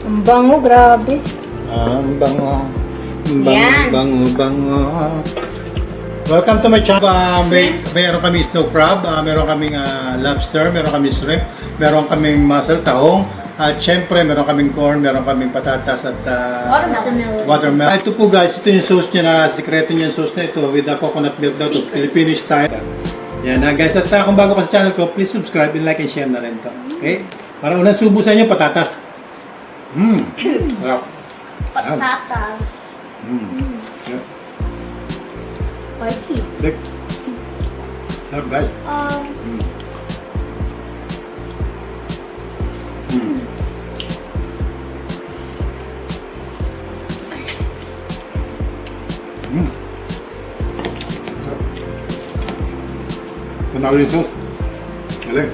Ang bango, grabe. Ang bango. Yan. Bango. Welcome to my channel. Meron kami snow crab, meron kaming lobster, meron kaming shrimp, meron kaming mussel, tahong, at syempre meron kaming corn, meron kaming patatas at watermelon. Ito po guys, ito yung sauce niya na, sikreto niya yung sauce na ito with the coconut milk daw to Filipino style. Yan guys, at kung bago ka sa channel ko, please subscribe and like and share na rin to. Okay? Para unang subo sa inyo, patatas. Wow. Patatas. Yeah. Spicy. Look. Sarap guys. Panalo yung sauce. Galing.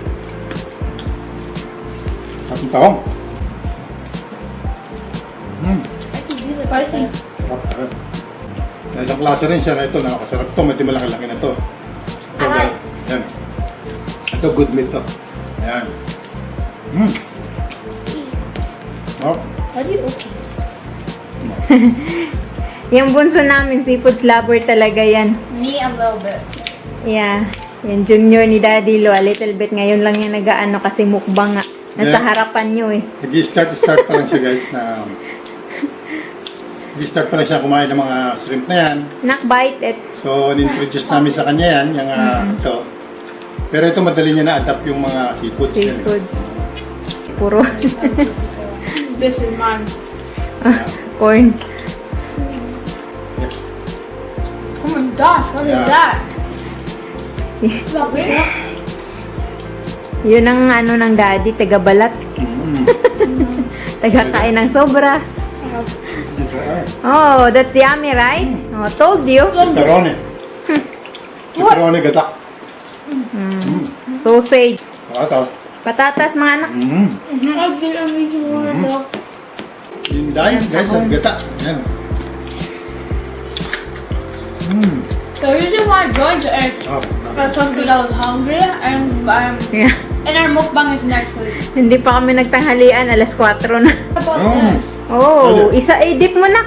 Sarap yung tahong. Spicy. Sarap. Isang klase rin siya na ito. Nakakasarap ito. Medyo malaki-laki na ito. Ito guys. Yan. Ito good meat to. Ayan. Oh. How do you open this? Yung bunso namin, seafood lover talaga yan. Me a little bit. Yeah. Yung junior ni Daddy Lo, a little bit. Ngayon lang yung nag-ano kasi mukbang nga. Nasa harapan nyo eh. Nag-start pa lang siya guys na nag-start pa lang siya kumain ng mga shrimp na yan. Nakbite it. So, in-introduce namin sa kanya yan, yung ito. Pero ito madali niya na-adapt yung mga seafoods. Seafoods. Puro. This is mine. Corn. Oh my gosh, what is that? Yun ang ano ng Daddy, taga-balat. Taga-kain ng sobra. Oh, that's yummy, right? Oh, told you. Pepperoni. Pepperoni gata. Sausage. Patatas. Patatas, mga anak. Inday, guys, at gata. Yan. The reason why I joined is Oh, because I was hungry and Yeah. and our mukbang is next week. Hindi pa kami nagtanghalian, alas 4 na. How about this? Oh, isa i-dip mo na.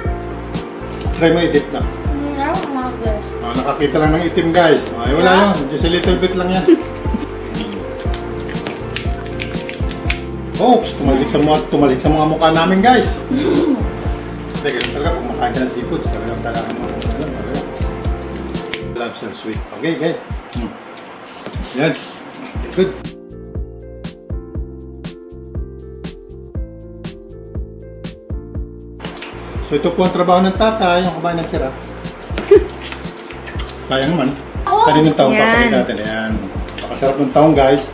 try mo i-dip na. I don't want this. Nakakita lang ng itim guys. Ay, wala yun. Just a little bit lang yan. Oops, tumalik sa mga mukha namin guys. Teka, talaga kumakain ka ng seafoods. Talagang mo. Lobster sweet. Okay. Yan. Good. So ito po ang trabaho ng tatay, yung kumain ng tira. Sayang naman. Kaninong taong Yan. papakita natin. Ayan. Pakasarap ng taong guys.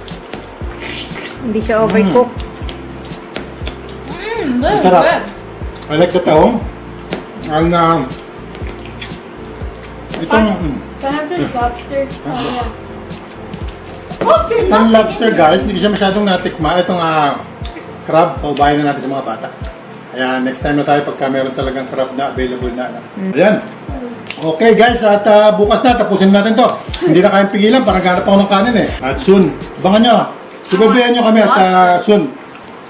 Hindi siya overcook. This is Sarap. good. I like the taong. Ang itong Can I have this lobster? Yeah. itong lobster guys, hindi ko siya masyadong natikma. Itong crab, paubayan na natin sa mga bata. Ayan, next time na tayo pagka meron talagang crab na available na. Ayan. Okay guys, at bukas na, tapusin natin to. Hindi na kayang pigilan, parang ganap ako ng kanin eh. At soon, abangan nyo. Subabayan nyo kami at soon,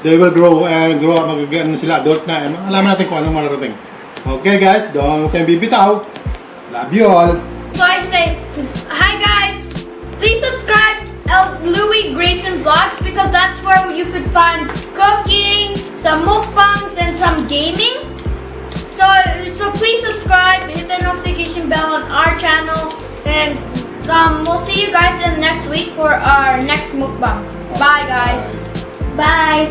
they will grow up, magagano sila, adult na. Alaman natin kung anong mararating. Okay guys, don't kayo bibitaw. Love you all. So I say, hi guys, please subscribe Louis Grayson Vlogs because that's where you could find cooking, some mukbangs, and some gaming. So please subscribe, hit the notification bell on our channel, and we'll see you guys in next week for our next mukbang. Bye guys. Bye.